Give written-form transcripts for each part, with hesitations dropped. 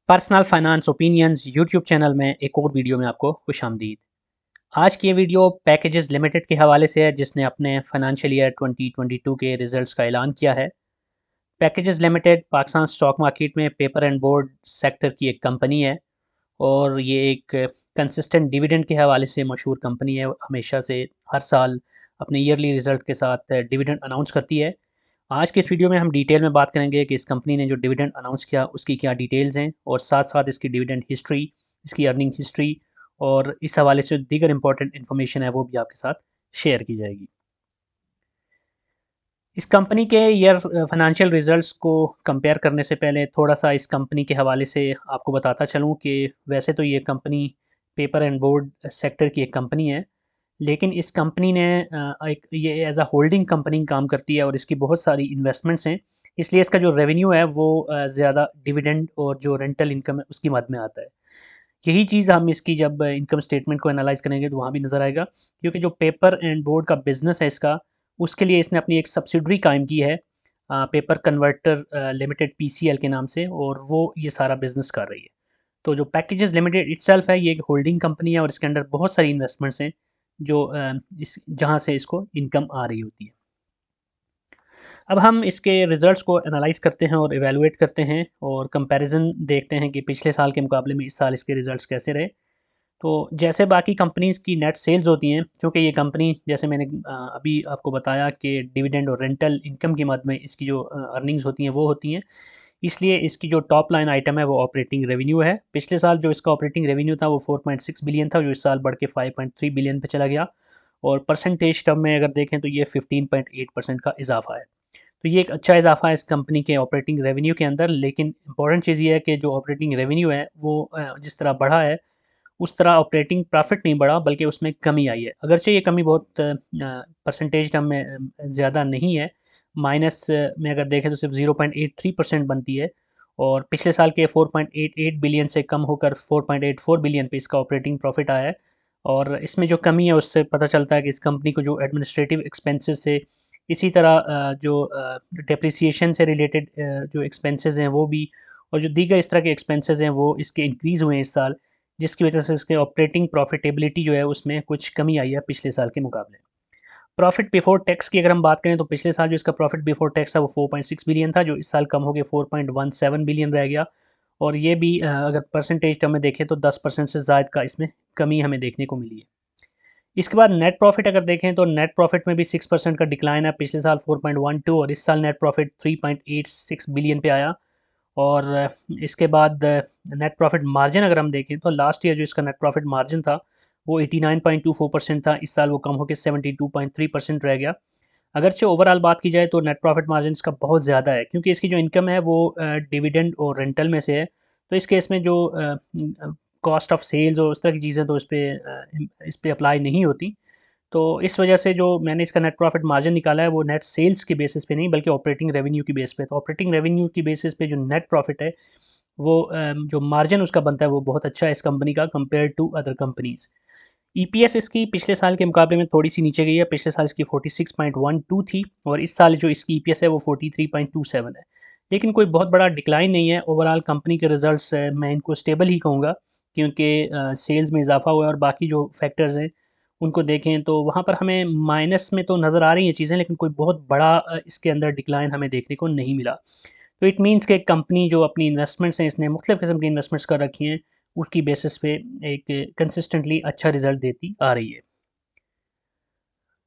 Personal finance opinions YouTube channel में एक और वीडियो में आपको खुशामदीद। आज की ये वीडियो पैकेजेस लिमिटेड के हवाले से है, जिसने अपने फाइनेंशियल ईयर 2022 के रिजल्ट्स का ऐलान किया है। Packages limited Pakistan stock market में पेपर एंड बोर्ड सेक्टर की एक कंपनी है और ये एक कंसिस्टेंट डिविडेंड के हवाले से मशहूर कंपनी है। हमेशा से हर साल अपने ईयरली रिजल्ट के साथ डिविडेंड अनाउंस करती है। आज के इस वीडियो में हम डिटेल में बात करेंगे कि इस कंपनी ने जो डिविडेंड अनाउंस किया उसकी क्या डिटेल्स हैं, और साथ साथ इसकी डिविडेंड हिस्ट्री, इसकी अर्निंग हिस्ट्री और इस हवाले से दीगर इंपॉर्टेंट इन्फॉर्मेशन है वो भी आपके साथ शेयर की जाएगी। इस कंपनी के ईयर फाइनेंशियल रिजल्ट्स को कंपेयर करने से पहले थोड़ा सा इस कंपनी के हवाले से आपको बताता चलूँ कि वैसे तो ये company paper and board sector की एक कंपनी है, लेकिन इस कंपनी ने एक ये एज अ होल्डिंग कंपनी काम करती है और इसकी बहुत सारी इन्वेस्टमेंट्स हैं। इसलिए इसका जो रेवेन्यू है वो ज़्यादा डिविडेंड और जो रेंटल इनकम है उसकी मद में आता है। यही चीज़ हम इसकी जब इनकम स्टेटमेंट को एनालाइज़ करेंगे तो वहाँ भी नज़र आएगा, क्योंकि जो पेपर एंड बोर्ड का बिज़नेस है इसका, उसके लिए इसने अपनी एक सब्सिडरी कायम की है पेपर कन्वर्टर लिमिटेड पीसीएल के नाम से, और वो ये सारा बिज़नेस कर रही है। तो जो पैकेजेस लिमिटेड इटसेल्फ है ये एक होल्डिंग कंपनी है और इसके अंडर बहुत सारी इन्वेस्टमेंट्स हैं जो इस जहाँ से इसको इनकम आ रही होती है। अब हम इसके रिज़ल्ट्स को एनालाइज़ करते हैं और इवैल्यूएट करते हैं और कंपैरिज़न देखते हैं कि पिछले साल के मुकाबले में इस साल इसके रिज़ल्ट्स कैसे रहे। तो जैसे बाकी कंपनीज़ की नेट सेल्स होती हैं, क्योंकि ये कंपनी जैसे मैंने अभी आपको बताया कि डिविडेंड और रेंटल इनकम की मद में इसकी जो अर्निंग्स होती हैं वो होती हैं, इसलिए इसकी जो टॉप लाइन आइटम है वो ऑपरेटिंग रेवेन्यू है। पिछले साल जो इसका ऑपरेटिंग रेवेन्यू था वो 4.6 बिलियन था, जो इस साल बढ़ के 5.3 बिलियन पे चला गया, और परसेंटेज टर्म में अगर देखें तो ये 15.8% का इजाफा है। तो ये एक अच्छा इजाफा है इस कंपनी के ऑपरेटिंग रेवेन्यू के अंदर। लेकिन इंपॉर्टेंट चीज़ ये है कि जो ऑपरेटिंग रेवेन्यू है वो जिस तरह बढ़ा है उस तरह ऑपरेटिंग प्रॉफिट नहीं बढ़ा, बल्कि उसमें कमी आई है। अगरचे ये कमी बहुत परसेंटेज टर्म में ज़्यादा नहीं है, माइनस में अगर देखें तो सिर्फ 0.83% बनती है, और पिछले साल के 4.88 बिलियन से कम होकर 4.84 बिलियन पे इसका ऑपरेटिंग प्रॉफिट आया है। और इसमें जो कमी है उससे पता चलता है कि इस कंपनी को जो एडमिनिस्ट्रेटिव एक्सपेंसेस से, इसी तरह जो डेप्रिसिएशन से रिलेटेड जो एक्सपेंसेस हैं वो भी, और जो दीगर इस तरह के एक्सपेंसेस हैं वो इसके इंक्रीज़ हुए हैं इस साल, जिसकी वजह से इसके ऑपरेटिंग प्रॉफिटेबिलिटी जो है उसमें कुछ कमी आई है पिछले साल के मुकाबले। प्रॉफिट बिफोर टैक्स की अगर हम बात करें तो पिछले साल जो इसका प्रॉफिट बिफोर टैक्स था वो 4.6 बिलियन था, जो इस साल कम हो गया 4.17 बिलियन रह गया। और ये भी अगर परसेंटेज टर्म में देखें तो 10% से ज़ायद का इसमें कमी हमें देखने को मिली है। इसके बाद नेट प्रॉफिट अगर देखें तो नेट प्रॉफिट में भी 6% का डिक्लाइन है। पिछले साल 4.12 और इस साल नेट प्रॉफिट 3.86 बिलियन पे आया। और इसके बाद नेट प्रॉफिट मार्जिन अगर हम देखें तो लास्ट ईयर जो इसका नेट प्रॉफिट मार्जिन था वो 89.24% था, इस साल वो कम होकर 72.3% रह गया। अगरचे ओवरऑल बात की जाए तो नेट प्रॉफिट मार्जिन इसका बहुत ज़्यादा है, क्योंकि इसकी जो इनकम है वो डिविडेंड और रेंटल में से है। तो इस केस में जो कॉस्ट ऑफ सेल्स और उस तरह की चीज़ें तो इस पे अप्लाई नहीं होती। तो इस वजह से जो मैंने इसका नेट प्रॉफिट मार्जिन निकाला है वो नेट सेल्स के बेसिस पे नहीं, बल्कि ऑपरेटिंग रेवेन्यू की बेस पे। तो ऑपरेटिंग रेवेन्यू की बेसिस पे जो नेट प्रॉफिट है वो जो मार्जिन उसका बनता है वो बहुत अच्छा है इस कंपनी का compare to other companies. EPS इसकी पिछले साल के मुकाबले में थोड़ी सी नीचे गई है। पिछले साल इसकी 46.12 थी और इस साल जो इसकी ईपीएस है वो 43.27 है। लेकिन कोई बहुत बड़ा डिक्लाइन नहीं है। ओवरऑल कंपनी के रिजल्ट्स मैं इनको स्टेबल ही कहूँगा, क्योंकि सेल्स में इजाफा हुआ है और बाकी जो फैक्टर्स हैं उनको देखें तो वहाँ पर हमें माइनस में तो नज़र आ रही हैं चीज़ें, लेकिन कोई बहुत बड़ा इसके अंदर डिक्लाइन हमें देखने को नहीं मिला। तो इट मीन्स कि एक कंपनी जो अपनी इन्वेस्टमेंट्स हैं इसने मुख्तलिफ़ किस्म की इन्वेस्टमेंट्स कर रखी हैं, उसकी बेसिस पे एक कंसिस्टेंटली अच्छा रिज़ल्ट देती आ रही है।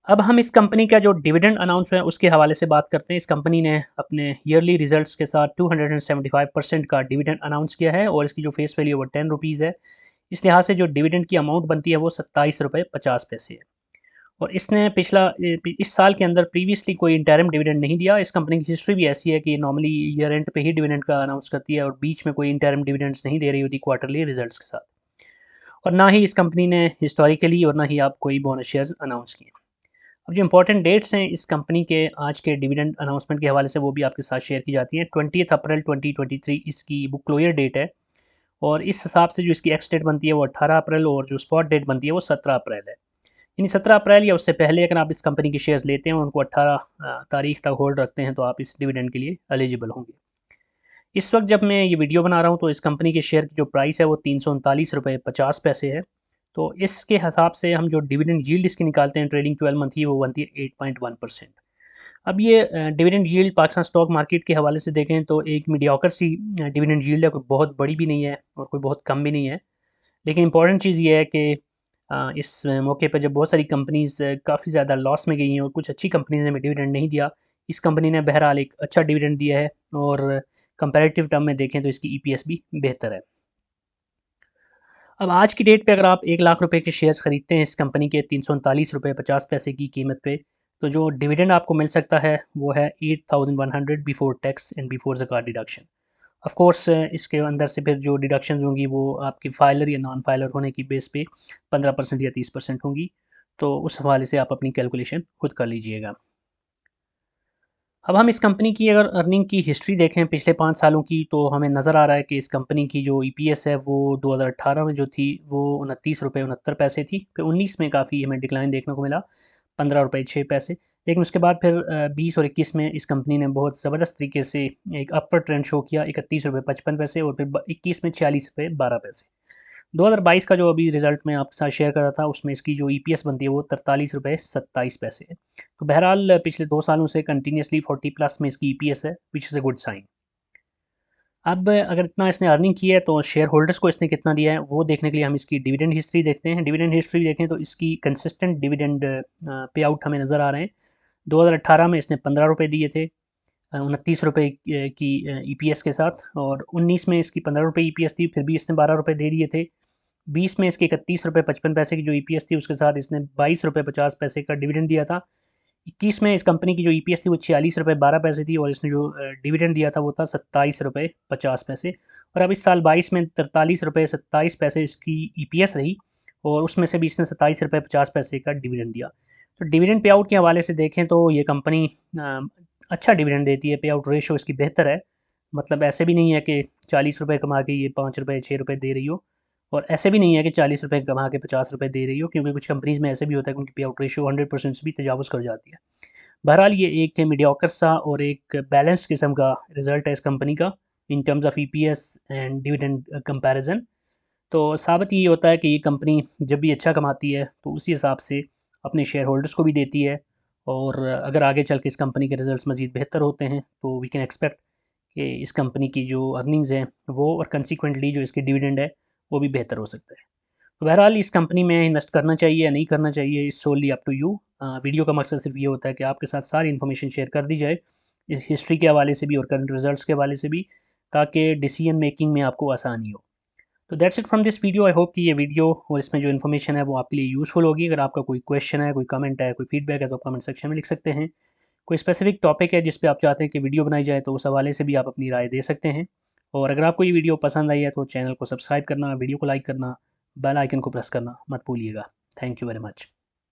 अब हम इस कंपनी का जो डिविडेंड अनाउंस है उसके हवाले से बात करते हैं। इस कंपनी ने अपने ईयरली रिजल्ट्स के साथ 275% का डिविडेंड अनाउंस किया है और इसकी जो फेस वैल्यू है वो 10 रुपीज़ है। इस लिहाज से जो डिविडेंड की अमाउंट बनती है वो 27 रुपये 50 पैसे है। और इसने इस साल के अंदर प्रीवियसली कोई इंटरिम डिविडेंड नहीं दिया। इस कंपनी की हिस्ट्री भी ऐसी है कि नॉर्मली ईयर एंड पे ही डिविडेंड का अनाउंस करती है और बीच में कोई इंटरिम डिविडेंड्स नहीं दे रही होती क्वार्टरली रिजल्ट्स के साथ। और ना ही इस कंपनी ने हिस्टोरिकली और ना ही आप कोई बोनस शेयर्स अनाउंस किए। अब जो इंपॉर्टेंट डेट्स हैं इस कंपनी के आज के डिविडेंड अनाउंसमेंट के हवाले से वो भी आपके साथ शेयर की जाती हैं। 20 अप्रैल 2023 इसकी बुक क्लोजर डेट है, और इस हिसाब से जो इसकी एक्स डेट बनती है वो 18 अप्रैल और जो स्पॉट डेट बनती है वो 17 अप्रैल है। यानी 17 अप्रैल या उससे पहले अगर आप इस कंपनी के शेयर्स लेते हैं और उनको 18 तारीख तक होल्ड रखते हैं तो आप इस डिविडेंड के लिए एलिजिबल होंगे। इस वक्त जब मैं ये वीडियो बना रहा हूँ तो इस कंपनी के शेयर की जो प्राइस है वो 339 रुपये 50 पैसे है। तो इसके हिसाब से हम जो डिविडेंड यील्ड इसकी निकालते हैं ट्रेलिंग 12 मंथ की, वो बनती है 8.1%। अब ये dividend yield Pakistan stock market के हवाले से देखें तो एक मीडियोकर सी डिविडेंड यील्ड है, कोई बहुत बड़ी भी नहीं है और कोई बहुत कम भी नहीं है। लेकिन इंपॉर्टेंट चीज़ ये है कि इस मौके पर जब बहुत सारी कंपनीज़ काफ़ी ज़्यादा लॉस में गई हैं और कुछ अच्छी कंपनीज़ ने भी डिविडेंड नहीं दिया, इस कंपनी ने बहरहाल एक अच्छा डिविडेंड दिया है और कंपैरेटिव टर्म में देखें तो इसकी ईपीएस भी बेहतर है। अब आज की डेट पे अगर आप 1 लाख रुपए के शेयर्स खरीदते हैं इस कंपनी के 339 रुपये 50 पैसे की कीमत पे, तो जो डिविडेंड आपको मिल सकता है वो है 8100 बिफोर टैक्स एंड बिफोर ज़कात डिडक्शन। ऑफ कोर्स इसके अंदर से फिर जो डिडक्शंस होंगी वो आपकी फाइलर या नॉन फाइलर होने की बेस पे 15% या 30% होंगी। तो उस हवाले से आप अपनी कैलकुलेशन खुद कर लीजिएगा। अब हम इस कंपनी की अगर अर्निंग की हिस्ट्री देखें पिछले 5 सालों की, तो हमें नज़र आ रहा है कि इस कंपनी की जो ईपीएस है वो 2018 में जो थी वो 29 रुपये 69 पैसे थी। फिर 19 में काफ़ी हमें डिक्लाइन देखने को मिला, 15 रुपये 6 पैसे। लेकिन उसके बाद फिर 20 और 21 में इस कंपनी ने बहुत ज़बरदस्त तरीके से एक अपर ट्रेंड शो किया, 31 रुपये 55 पैसे, और फिर 21 में 46 रुपये 12 पैसे। 2022 का जो अभी रिजल्ट मैं आपके साथ शेयर कर रहा था उसमें इसकी जो ईपीएस बनती है वो 43 रुपये 27 पैसे है। तो बहरहाल पिछले 2 सालों से कंटिन्यूसली 40 प्लस में इसकी ईपीएस है, which is a good sign. अब अगर इतना इसने अर्निंग की है तो शेयर होल्डर्स को इसने कितना दिया है वो देखने के लिए हम इसकी डिविडेंड हिस्ट्री देखते हैं। डिविडेंड हिस्ट्री देखें तो इसकी कंसिस्टेंट डिविडेंड पे आउट हमें नज़र आ रहे हैं। 2018 में इसने 15 रुपये दिए थे 29 रुपये की ईपीएस के साथ, और 19 में इसकी 15 रुपये ईपीएस थी, फिर भी इसने 12 रुपये दे दिए थे। 20 में इसके 31 रुपये 55 पैसे की जो ईपीएस थी उसके साथ इसने 22 रुपये 50 पैसे का डिविडेंड दिया था। 21 में इस कंपनी की जो ईपीएस थी वो 46 रुपये 12 पैसे थी और इसने जो डिविडेंड दिया था वो था 27 रुपये 50 पैसे। और अब इस साल 22 में 43 रुपये 27 पैसे इसकी ईपीएस रही और उसमें से भी इसने 27 रुपये 50 पैसे का डिविडेंड दिया। तो डिविडेंड पे आउट के हवाले से देखें तो ये कंपनी अच्छा डिविडेंड देती है, पे आउट रेशो इसकी बेहतर है। मतलब ऐसे भी नहीं है कि 40 रुपये कमा के ये 5 रुपये 6 रुपये दे रही हो, और ऐसे भी नहीं है कि 40 रुपये कमा के 50 रुपये दे रही हो, क्योंकि कुछ कंपनीज़ में ऐसे भी होता है कि उनकी पे आउट रेशियो 100% से भी तजावज़ कर जाती है। बहरहाल ये एक मीडियोकर सा और एक बैलेंस किस्म का रिज़ल्ट है इस कंपनी का in terms of EPS and dividend comparison. तो साबित ये होता है कि ये कंपनी जब भी अच्छा कमाती है तो उसी हिसाब से अपने शेयर होल्डर्स को भी देती है, और अगर आगे चल के इस कंपनी के रिजल्ट्स मज़ीद बेहतर होते हैं तो वी कैन एक्सपेक्ट कि इस कंपनी की जो अर्निंग्स हैं वो और कंसिक्वेंटली जो इसकी डिविडेंड है वो भी बेहतर हो सकता है। तो बहरहाल इस कंपनी में इन्वेस्ट करना चाहिए या नहीं करना चाहिए, इस सोली अप टू यू। वीडियो का मकसद सिर्फ ये होता है कि आपके साथ सारी इन्फॉर्मेशन शेयर कर दी जाए, इस हिस्ट्री के हवाले से भी और करंट रिजल्ट्स के हवाले से भी, ताकि डिसीजन मेकिंग में आपको आसानी हो। तो that's it from this video. I hope कि ये वीडियो और इसमें जो इन्फॉर्मेशन है वो आपके लिए यूज़फुल होगी। अगर आपका कोई क्वेश्चन है, कोई कमेंट है, कोई फीडबैक है तो आप कमेंट सेक्शन में लिख सकते हैं। कोई स्पेसिफिक टॉपिक है जिस पे आप चाहते हैं कि वीडियो बनाई जाए तो उस हवाले से भी आप अपनी राय दे सकते हैं। और अगर आपको ये वीडियो पसंद आई है तो चैनल को सब्सक्राइब करना, वीडियो को लाइक करना, बेल आइकन को प्रेस करना मत भूलिएगा। Thank you very much.